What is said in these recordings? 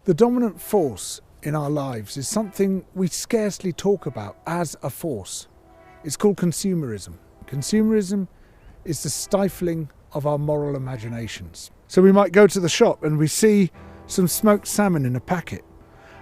The dominant force in our lives is something we scarcely talk about as a force. It's called consumerism. Consumerism is the stifling of our moral imaginations. So we might go to the shop and we see some smoked salmon in a packet.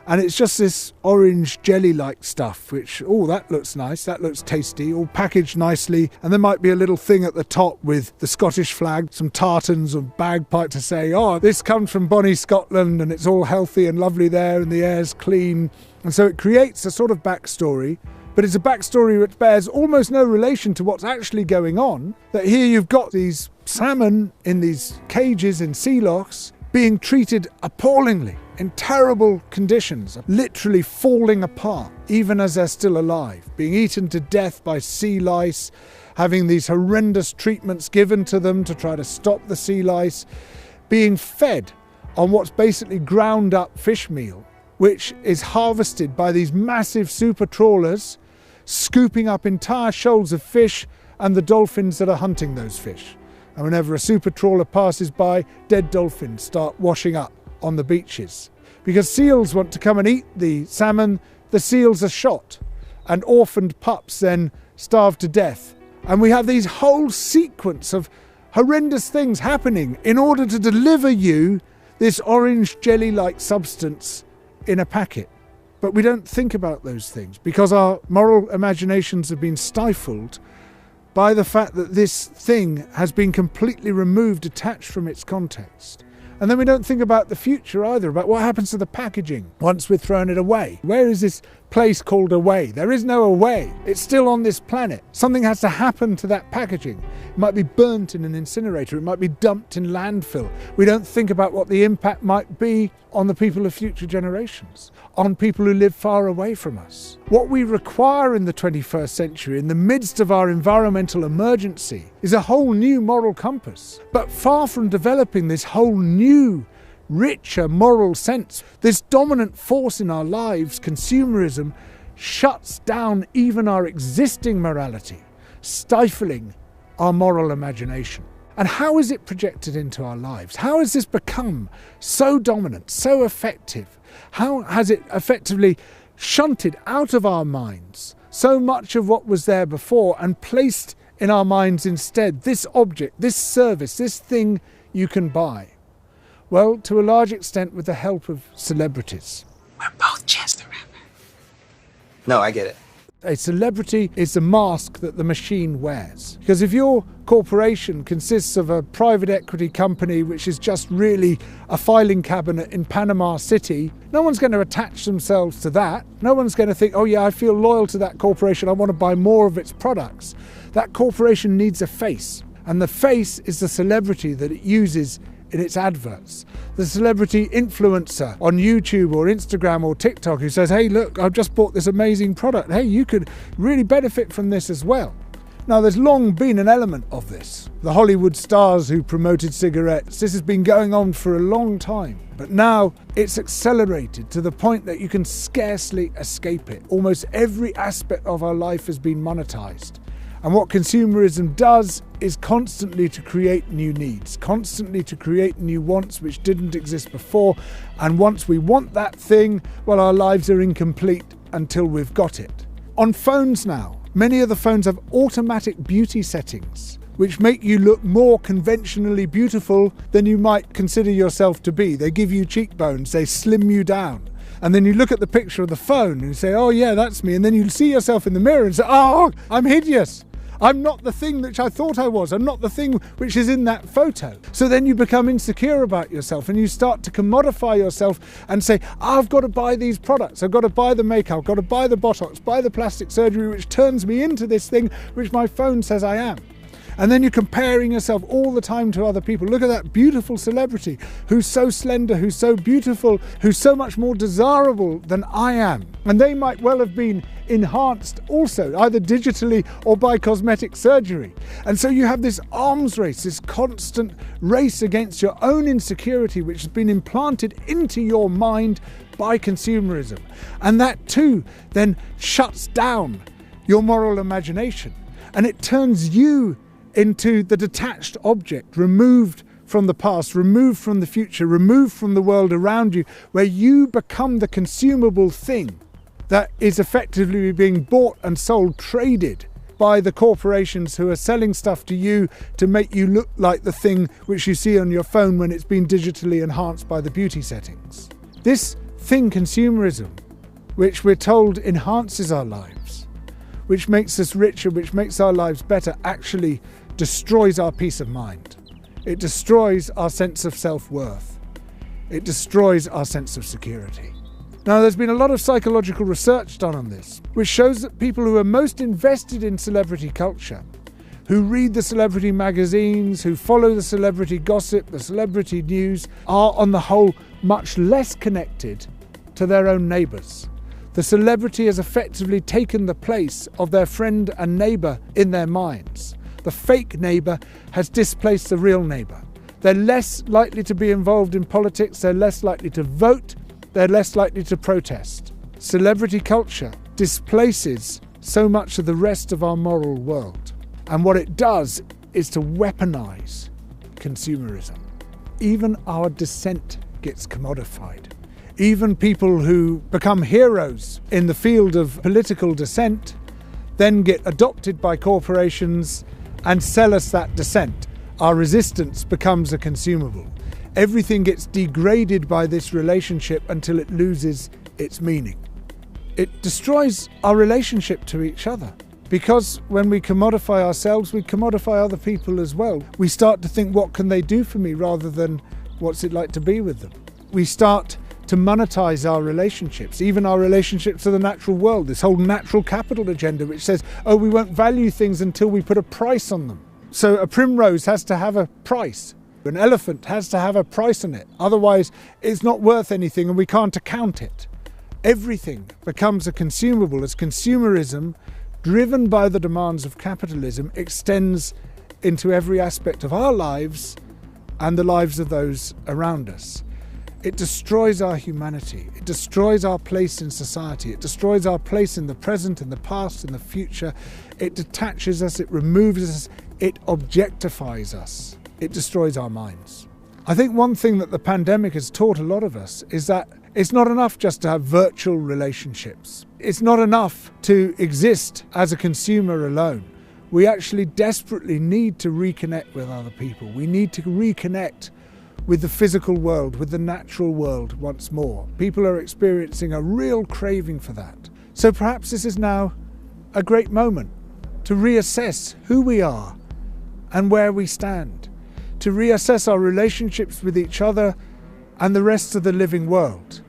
And it's just this orange jelly-like stuff, which, oh, that looks nice, that looks tasty, all packaged nicely. And there might be a little thing at the top with the Scottish flag, some tartans or bagpipe to say, oh, this comes from Bonnie, Scotland, and it's all healthy and lovely there, and the air's clean. And so it creates a sort of backstory, but it's a backstory which bears almost no relation to what's actually going on. That here you've got these salmon in these cages in sea locks being treated appallingly, in terrible conditions, literally falling apart, even as they're still alive, being eaten to death by sea lice, having these horrendous treatments given to them to try to stop the sea lice, being fed on what's basically ground up fish meal, which is harvested by these massive super trawlers, scooping up entire shoals of fish and the dolphins that are hunting those fish. And whenever a super trawler passes by, dead dolphins start washing up on the beaches. Because seals want to come and eat the salmon, the seals are shot, and orphaned pups then starve to death. And we have these whole sequence of horrendous things happening in order to deliver you this orange jelly-like substance in a packet. But we don't think about those things because our moral imaginations have been stifled by the fact that this thing has been completely removed, detached from its context. And then we don't think about the future either, about what happens to the packaging once we've thrown it away. Where is this place called away? There is no away. It's still on this planet. Something has to happen to that packaging. It might be burnt in an incinerator. It might be dumped in landfill. We don't think about what the impact might be on the people of future generations, on people who live far away from us. What we require in the 21st century, in the midst of our environmental emergency, is a whole new moral compass. But far from developing this whole new, richer moral sense, this dominant force in our lives, consumerism, shuts down even our existing morality, stifling our moral imagination. And how is it projected into our lives? How has this become so dominant, so effective? How has it effectively shunted out of our minds so much of what was there before and placed in our minds instead this object, this service, this thing you can buy? Well, to a large extent with the help of celebrities. We're both Chance the Rapper. No, I get it. A celebrity is the mask that the machine wears. Because if your corporation consists of a private equity company which is just really a filing cabinet in Panama City, no one's going to attach themselves to that. No one's going to think, oh yeah, I feel loyal to that corporation, I want to buy more of its products. That corporation needs a face. And the face is the celebrity that it uses in its adverts. The celebrity influencer on YouTube or Instagram or TikTok who says, hey, look, I've just bought this amazing product. Hey, you could really benefit from this as well. Now, there's long been an element of this. The Hollywood stars who promoted cigarettes, this has been going on for a long time. But now it's accelerated to the point that you can scarcely escape it. Almost every aspect of our life has been monetized. And what consumerism does is constantly to create new needs, constantly to create new wants which didn't exist before. And once we want that thing, well, our lives are incomplete until we've got it. On phones now, many of the phones have automatic beauty settings which make you look more conventionally beautiful than you might consider yourself to be. They give you cheekbones, they slim you down. And then you look at the picture of the phone and you say, oh yeah, that's me. And then you see yourself in the mirror and say, oh, I'm hideous. I'm not the thing which I thought I was. I'm not the thing which is in that photo. So then you become insecure about yourself and you start to commodify yourself and say, I've got to buy these products. I've got to buy the makeup. I've got to buy the Botox, buy the plastic surgery, which turns me into this thing which my phone says I am. And then you're comparing yourself all the time to other people. Look at that beautiful celebrity who's so slender, who's so beautiful, who's so much more desirable than I am. And they might well have been enhanced also, either digitally or by cosmetic surgery. And so you have this arms race, this constant race against your own insecurity, which has been implanted into your mind by consumerism. And that too then shuts down your moral imagination. And it turns you into the detached object removed from the past, removed from the future, removed from the world around you, where you become the consumable thing that is effectively being bought and sold, traded by the corporations who are selling stuff to you to make you look like the thing which you see on your phone when it's been digitally enhanced by the beauty settings. This thing, consumerism, which we're told enhances our lives, which makes us richer, which makes our lives better, actually destroys our peace of mind. It destroys our sense of self-worth. It destroys our sense of security. Now, there's been a lot of psychological research done on this, which shows that people who are most invested in celebrity culture, who read the celebrity magazines, who follow the celebrity gossip, the celebrity news, are on the whole much less connected to their own neighbours. The celebrity has effectively taken the place of their friend and neighbour in their minds. The fake neighbour has displaced the real neighbour. They're less likely to be involved in politics, they're less likely to vote, they're less likely to protest. Celebrity culture displaces so much of the rest of our moral world. And what it does is to weaponize consumerism. Even our dissent gets commodified. Even people who become heroes in the field of political dissent then get adopted by corporations and sell us that dissent. Our resistance becomes a consumable. Everything gets degraded by this relationship until it loses its meaning. It destroys our relationship to each other, because when we commodify ourselves, we commodify other people as well. We start to think, what can they do for me, rather than what's it like to be with them. We start to monetize our relationships, even our relationships to the natural world, this whole natural capital agenda which says, oh, we won't value things until we put a price on them. So a primrose has to have a price. An elephant has to have a price on it. Otherwise, it's not worth anything and we can't account it. Everything becomes a consumable as consumerism, driven by the demands of capitalism, extends into every aspect of our lives and the lives of those around us. It destroys our humanity. It destroys our place in society. It destroys our place in the present, in the past, in the future. It detaches us. It removes us. It objectifies us. It destroys our minds. I think one thing that the pandemic has taught a lot of us is that it's not enough just to have virtual relationships. It's not enough to exist as a consumer alone. We actually desperately need to reconnect with other people. We need to reconnect with the physical world, with the natural world once more. People are experiencing a real craving for that. So perhaps this is now a great moment to reassess who we are and where we stand, to reassess our relationships with each other and the rest of the living world,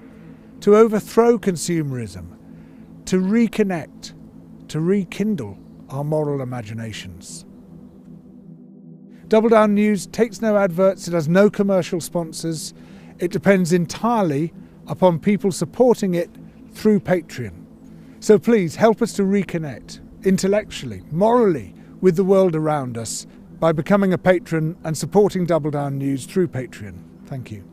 to overthrow consumerism, to reconnect, to rekindle our moral imaginations. Double Down News takes no adverts, it has no commercial sponsors. It depends entirely upon people supporting it through Patreon. So please help us to reconnect intellectually, morally, with the world around us by becoming a patron and supporting Double Down News through Patreon. Thank you.